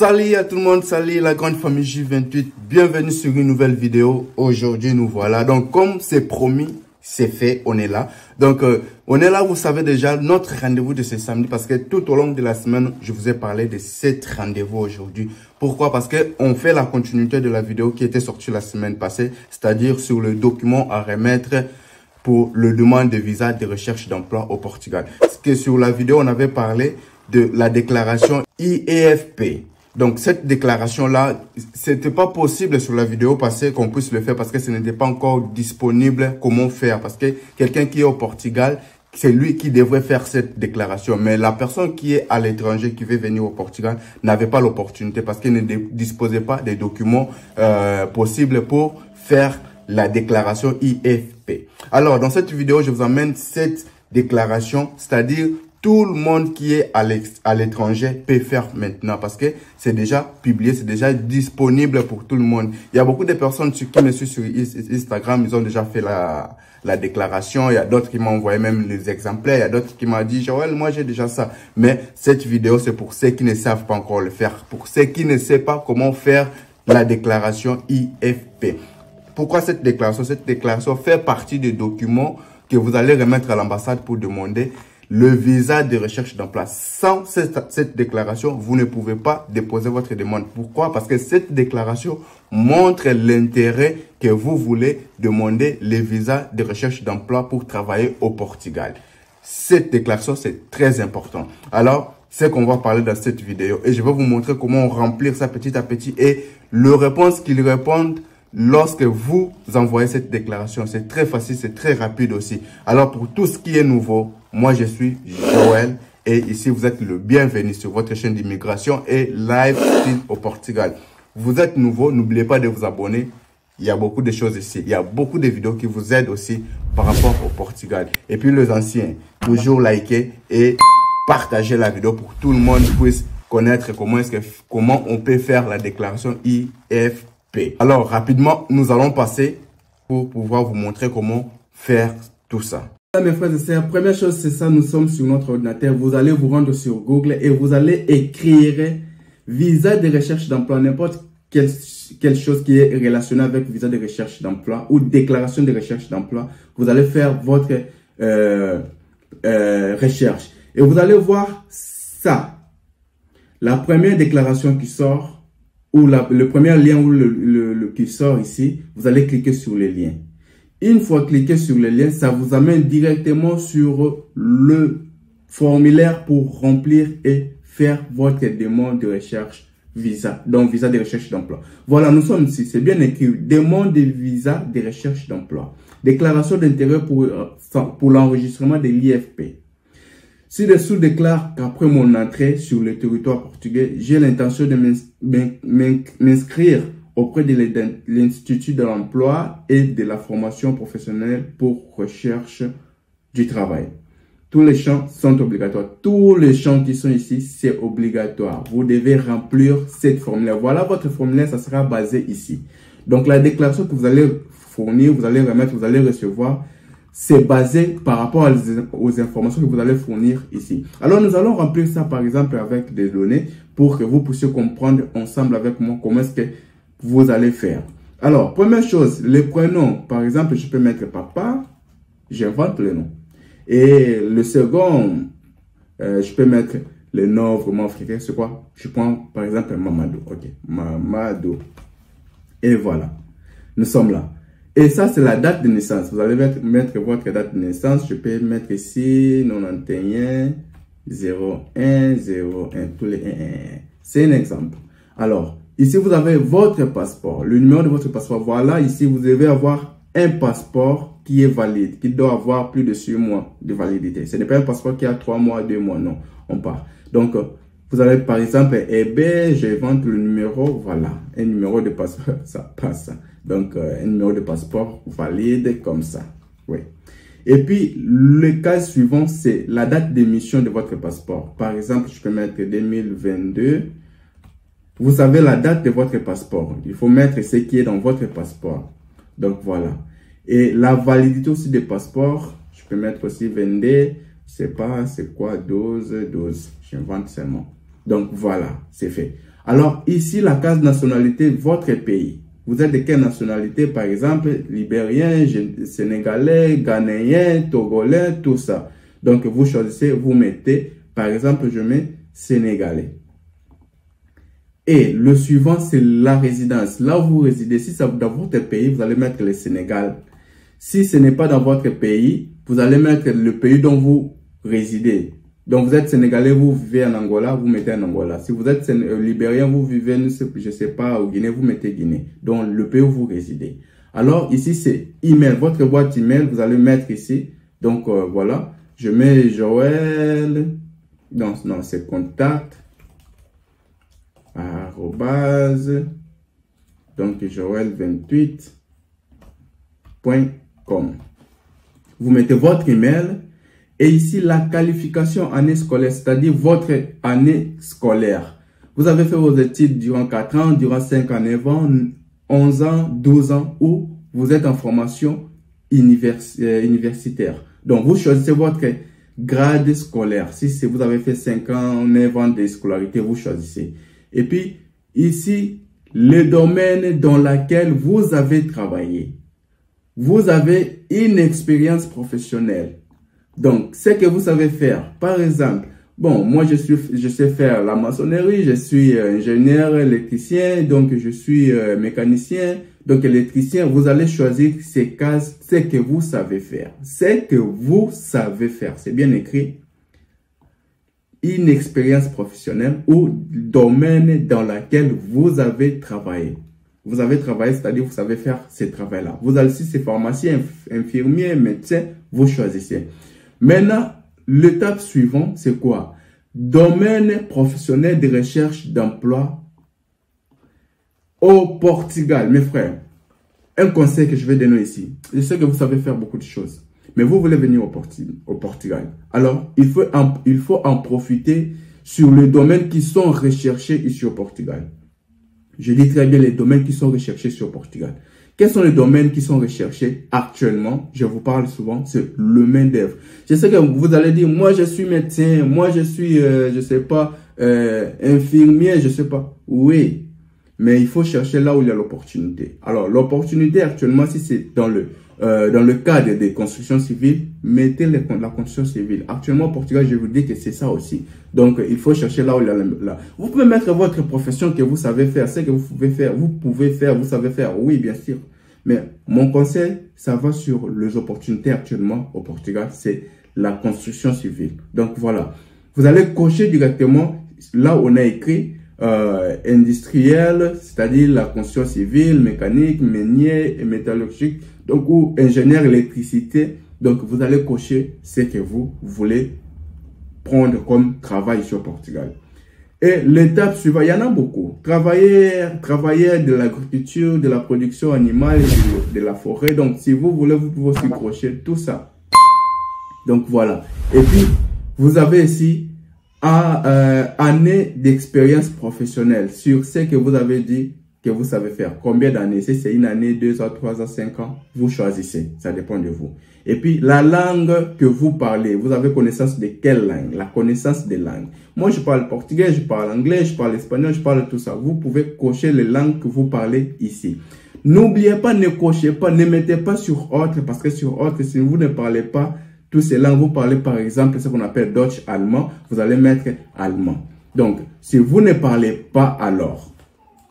Salut à tout le monde, salut la grande famille J28, bienvenue sur une nouvelle vidéo. Aujourd'hui nous voilà, donc comme c'est promis, c'est fait, on est là. Donc on est là, vous savez déjà, notre rendez-vous de ce samedi, parce que tout au long de la semaine, je vous ai parlé de 7 rendez-vous aujourd'hui. Pourquoi? Parce que on fait la continuité de la vidéo qui était sortie la semaine passée, c'est-à-dire sur le document à remettre pour le demande de visa de recherche d'emploi au Portugal. Parce que sur la vidéo, on avait parlé de la déclaration IEFP. Donc, cette déclaration-là, c'était pas possible sur la vidéo passée qu'on puisse le faire parce que ce n'était pas encore disponible comment faire. Parce que quelqu'un qui est au Portugal, c'est lui qui devrait faire cette déclaration. Mais la personne qui est à l'étranger, qui veut venir au Portugal, n'avait pas l'opportunité parce qu'il ne disposait pas des documents possibles pour faire la déclaration IEFP. Alors, dans cette vidéo, je vous amène cette déclaration, c'est-à-dire tout le monde qui est à l'étranger peut faire maintenant parce que c'est déjà publié, c'est déjà disponible pour tout le monde. Il y a beaucoup de personnes qui me suivent sur Instagram, ils ont déjà fait la déclaration. Il y a d'autres qui m'ont envoyé même les exemplaires. Il y a d'autres qui m'ont dit, Joël, moi j'ai déjà ça. Mais cette vidéo, c'est pour ceux qui ne savent pas encore le faire. Pour ceux qui ne savent pas comment faire la déclaration IEFP. Pourquoi cette déclaration? Cette déclaration fait partie des documents que vous allez remettre à l'ambassade pour demander le visa de recherche d'emploi. Sans cette déclaration, vous ne pouvez pas déposer votre demande. Pourquoi? Parce que cette déclaration montre l'intérêt que vous voulez demander le visa de recherche d'emploi pour travailler au Portugal. Cette déclaration, c'est très important. Alors, c'est qu'on va parler dans cette vidéo. Et je vais vous montrer comment remplir ça petit à petit et le réponse qu'ils répondent lorsque vous envoyez cette déclaration. C'est très facile, c'est très rapide aussi. Alors, pour tout ce qui est nouveau, moi, je suis Joël et ici, vous êtes le bienvenu sur votre chaîne d'immigration et live stream au Portugal. Vous êtes nouveau, n'oubliez pas de vous abonner. Il y a beaucoup de choses ici. Il y a beaucoup de vidéos qui vous aident aussi par rapport au Portugal. Et puis, les anciens, toujours liker et partager la vidéo pour que tout le monde puisse connaître comment on peut faire la déclaration IEFP. Alors, rapidement, nous allons passer pour pouvoir vous montrer comment faire tout ça. Mes frères et sœurs, première chose, c'est ça, nous sommes sur notre ordinateur. Vous allez vous rendre sur Google et vous allez écrire visa de recherche d'emploi, n'importe quelle chose qui est relationnée avec visa de recherche d'emploi ou déclaration de recherche d'emploi. Vous allez faire votre recherche et vous allez voir ça. La première déclaration qui sort ou le premier lien ou qui sort ici, vous allez cliquer sur le lien. Une fois cliqué sur le lien, ça vous amène directement sur le formulaire pour remplir et faire votre demande de recherche visa, donc visa de recherche d'emploi. Voilà, nous sommes ici, c'est bien écrit, demande de visa de recherche d'emploi. Déclaration d'intérêt pour l'enregistrement de l'IEFP. Ci-dessous déclare qu'après mon entrée sur le territoire portugais, j'ai l'intention de m'inscrire auprès de l'Institut de l'emploi et de la formation professionnelle pour recherche du travail. Tous les champs sont obligatoires. Tous les champs qui sont ici, c'est obligatoire. Vous devez remplir cette formulaire. Voilà votre formulaire, ça sera basé ici. Donc, la déclaration que vous allez fournir, vous allez remettre, vous allez recevoir, c'est basé par rapport aux informations que vous allez fournir ici. Alors, nous allons remplir ça, par exemple, avec des données pour que vous puissiez comprendre ensemble avec moi comment est-ce que vous allez faire. Alors, première chose, les prénoms. Par exemple, je peux mettre papa. J'invente le nom. Et le second, je peux mettre le nom vraiment africain. C'est quoi? Je prends par exemple Mamadou. Ok, Mamadou. Et voilà. Nous sommes là. Et ça, c'est la date de naissance. Vous allez mettre votre date de naissance. Je peux mettre ici 91 01 01. Tous les 1. C'est un exemple. Alors, ici, vous avez votre passeport, le numéro de votre passeport. Voilà, ici, vous devez avoir un passeport qui est valide, qui doit avoir plus de 6 mois de validité. Ce n'est pas un passeport qui a 3 mois, 2 mois, non, on part. Donc, vous avez par exemple, j'invente le numéro, voilà, un numéro de passeport, ça passe. Donc, un numéro de passeport valide comme ça, oui. Et puis, le cas suivant, c'est la date d'émission de votre passeport. Par exemple, je peux mettre 2022. Vous savez la date de votre passeport. Il faut mettre ce qui est dans votre passeport. Donc, voilà. Et la validité aussi des passeports, je peux mettre aussi 22, je sais pas, c'est quoi, 12. J'invente seulement. Donc, voilà, c'est fait. Alors ici, la case nationalité, votre pays. Vous êtes de quelle nationalité? Par exemple, libérien, sénégalais, ghanéen, togolais, tout ça. Donc vous choisissez, vous mettez, par exemple, je mets sénégalais. Et le suivant, c'est la résidence. Là où vous résidez, si c'est dans votre pays, vous allez mettre le Sénégal. Si ce n'est pas dans votre pays, vous allez mettre le pays dont vous résidez. Donc, vous êtes sénégalais, vous vivez en Angola, vous mettez en Angola. Si vous êtes libérien, vous vivez, je ne sais pas, au Guinée, vous mettez Guinée. Donc, le pays où vous résidez. Alors, ici, c'est email. Votre boîte email, vous allez mettre ici. Donc, voilà. Je mets Joël. Non, c'est contact. Arrobase. Donc, joël28.com. Vous mettez votre email. Et ici, la qualification année scolaire, c'est-à-dire votre année scolaire. Vous avez fait vos études durant 4 ans, durant 5 ans, 9 ans, 11 ans, 12 ans, ou vous êtes en formation universitaire. Donc, vous choisissez votre grade scolaire. Si vous avez fait 5 ans, 9 ans de scolarité, vous choisissez. Et puis, ici, le domaine dans lequel vous avez travaillé. Vous avez une expérience professionnelle. Donc, ce que vous savez faire, par exemple, bon, moi je sais faire la maçonnerie, je suis ingénieur électricien, donc je suis mécanicien, donc électricien, vous allez choisir ces cases, ce que vous savez faire. Ce que vous savez faire, c'est bien écrit, une expérience professionnelle ou domaine dans lequel vous avez travaillé. Vous avez travaillé, c'est-à-dire vous savez faire ce travail-là. Vous allez, si c'est pharmacien, infirmier, médecin, vous choisissez. Maintenant, l'étape suivante, c'est quoi? Domaine professionnel de recherche d'emploi au Portugal. Mes frères, un conseil que je vais donner ici. Je sais que vous savez faire beaucoup de choses, mais vous voulez venir au Portugal. Alors, il faut en profiter sur les domaines qui sont recherchés ici au Portugal. Je dis très bien les domaines qui sont recherchés sur Portugal. Quels sont les domaines qui sont recherchés actuellement? Je vous parle souvent, c'est le main-d'œuvre. Je sais que vous allez dire, moi je suis médecin, moi je suis, je sais pas, infirmier, je sais pas. Oui, mais il faut chercher là où il y a l'opportunité. Alors, l'opportunité actuellement, si c'est dans le cadre des constructions civiles, mettez la construction civile. Actuellement, au Portugal, je vous dis que c'est ça aussi. Donc, il faut chercher là où il y a là. Vous pouvez mettre votre profession que vous savez faire, ce que vous pouvez faire, vous savez faire. Oui, bien sûr. Mais mon conseil, ça va sur les opportunités actuellement au Portugal, c'est la construction civile. Donc, voilà. Vous allez cocher directement là où on a écrit industriel, c'est-à-dire la construction civile, mécanique, meunier et métallurgique, donc ou ingénieur électricité. Donc vous allez cocher ce que vous voulez prendre comme travail sur Portugal. Et l'étape suivante, il y en a beaucoup. Travailler de l'agriculture, de la production animale, de la forêt. Donc si vous voulez, vous pouvez aussi cocher tout ça. Donc voilà. Et puis vous avez ici année d'expérience professionnelle sur ce que vous avez dit que vous savez faire. Combien d'années? Si c'est une année, 2 ans, 3 ans, 5 ans, vous choisissez. Ça dépend de vous. Et puis, la langue que vous parlez, vous avez connaissance de quelle langue? La connaissance des langues. Moi, je parle portugais, je parle anglais, je parle espagnol, je parle tout ça. Vous pouvez cocher les langues que vous parlez ici. N'oubliez pas, ne cochez pas, ne mettez pas sur autre, parce que sur autre, si vous ne parlez pas toutes ces langues, vous parlez par exemple ce qu'on appelle Deutsch allemand, vous allez mettre allemand. Donc, si vous ne parlez pas alors,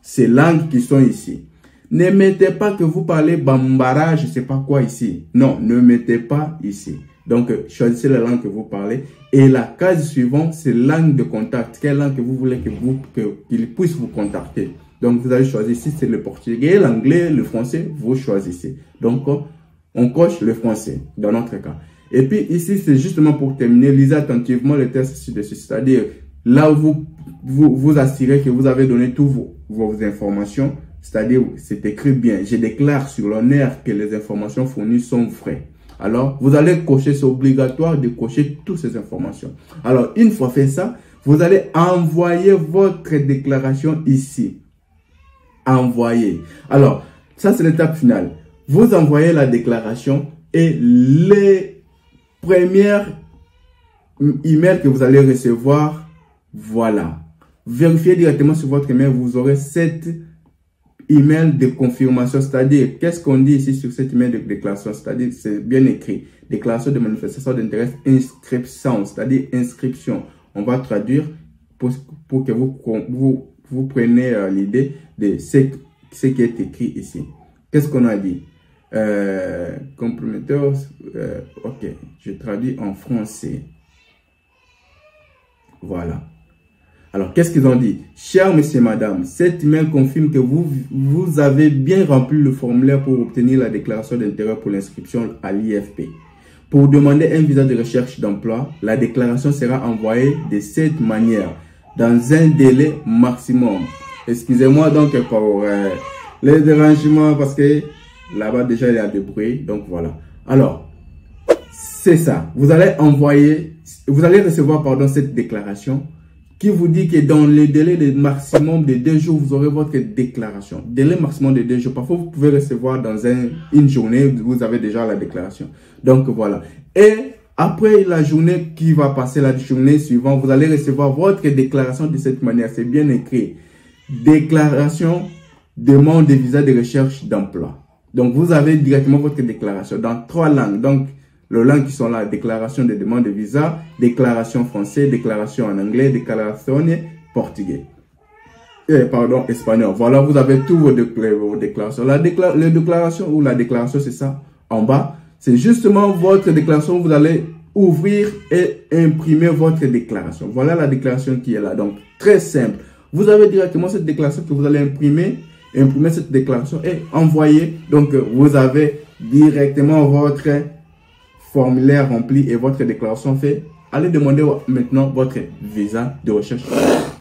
ces langues qui sont ici, ne mettez pas que vous parlez bambara, je ne sais pas quoi ici. Non, ne mettez pas ici. Donc, choisissez la langue que vous parlez. Et la case suivante, c'est langue de contact. Quelle langue que vous voulez qu'il puisse vous contacter. Donc, vous allez choisir ici, c'est le portugais, l'anglais, le français, vous choisissez. Donc, on coche le français dans notre cas. Et puis ici, c'est justement pour terminer, lisez attentivement le test ci-dessus, c'est-à-dire là où vous assurez que vous avez donné toutes vos informations, c'est-à-dire c'est écrit bien. Je déclare sur l'honneur que les informations fournies sont vraies. Alors, vous allez cocher, c'est obligatoire de cocher toutes ces informations. Alors, une fois fait ça, vous allez envoyer votre déclaration ici. Envoyer. Alors, ça c'est l'étape finale. Vous envoyez la déclaration et les premières emails que vous allez recevoir, voilà. vérifiez directement sur votre email, vous aurez cet email de confirmation. C'est-à-dire, qu'est-ce qu'on dit ici sur cet email de déclaration? C'est-à-dire, c'est bien écrit. Déclaration de manifestation d'intérêt, inscription, c'est-à-dire inscription. On va traduire pour que vous preniez l'idée de ce qui est écrit ici. Qu'est-ce qu'on a dit? Comprometteur, ok, je traduis en français. Voilà. Alors, qu'est-ce qu'ils ont dit? Cher monsieur, madame, cet email confirme que vous avez bien rempli le formulaire pour obtenir la déclaration d'intérêt pour l'inscription à l'IFP. Pour demander un visa de recherche d'emploi, la déclaration sera envoyée de cette manière, dans un délai maximum. Excusez-moi donc pour les dérangements parce que là-bas déjà il y a des bruits. Donc voilà. Alors, c'est ça. Vous allez recevoir cette déclaration qui vous dit que dans le délai de maximum de 2 jours, vous aurez votre déclaration. Délai maximum de 2 jours. Parfois, vous pouvez recevoir dans une journée, vous avez déjà la déclaration. Donc, voilà. Et après la journée qui va passer, la journée suivante, vous allez recevoir votre déclaration de cette manière. C'est bien écrit. Déclaration, demande de visa de recherche d'emploi. Donc, vous avez directement votre déclaration dans 3 langues. Donc, les langues qui sont là, déclaration de demande de visa, déclaration français, déclaration en anglais, déclaration portugais. Pardon, espagnol. Voilà, vous avez tous vos déclarations. La déclaration ou la déclaration, c'est ça, en bas. C'est justement votre déclaration. Vous allez ouvrir et imprimer votre déclaration. Voilà la déclaration qui est là. Donc, très simple. Vous avez directement cette déclaration que vous allez imprimer cette déclaration et envoyer. Donc, vous avez directement votre formulaire rempli et votre déclaration faite. Allez demander maintenant votre visa de recherche.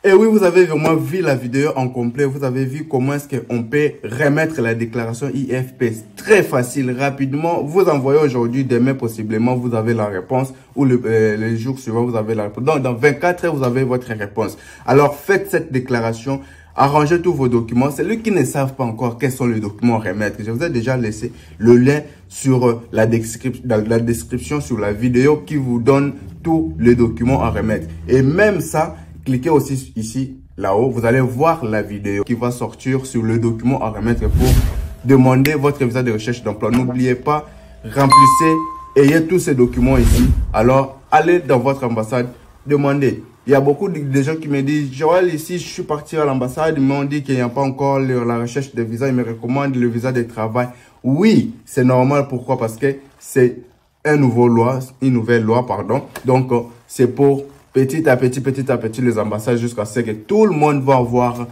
Et oui, vous avez vraiment vu la vidéo en complet. Vous avez vu comment est-ce qu'on peut remettre la déclaration IFP. Très facile, rapidement. Vous envoyez aujourd'hui, demain possiblement, vous avez la réponse. Ou le jour suivant, vous avez la réponse. Donc, dans 24 heures, vous avez votre réponse. Alors, faites cette déclaration. Arrangez tous vos documents. C'est ceux qui ne savent pas encore quels sont les documents à remettre. Je vous ai déjà laissé le lien sur la description sur la vidéo qui vous donne tous les documents à remettre. Et même ça, cliquez aussi ici, là-haut. Vous allez voir la vidéo qui va sortir sur le document à remettre pour demander votre visa de recherche d'emploi. N'oubliez pas, remplissez, ayez tous ces documents ici. Alors, allez dans votre ambassade, demandez. Il y a beaucoup de gens qui me disent, Joël, ici, je suis parti à l'ambassade, ils m'ont dit qu'il n'y a pas encore la recherche de visa, ils me recommandent le visa de travail. Oui, c'est normal. Pourquoi? Parce que c'est une nouvelle loi, pardon. Donc, c'est pour petit à petit, les ambassades jusqu'à ce que tout le monde va avoir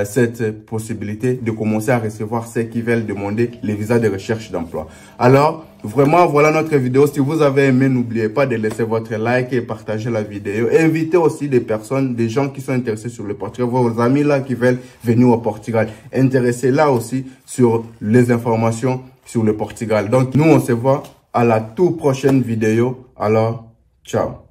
cette possibilité de commencer à recevoir ceux qui veulent demander les visas de recherche d'emploi. Alors, vraiment, voilà notre vidéo. Si vous avez aimé, n'oubliez pas de laisser votre like et partager la vidéo. Et invitez aussi des personnes, des gens qui sont intéressés sur le Portugal, vos amis là qui veulent venir au Portugal. Intéressez là aussi sur les informations sur le Portugal. Donc, nous, on se voit à la toute prochaine vidéo. Alors, ciao.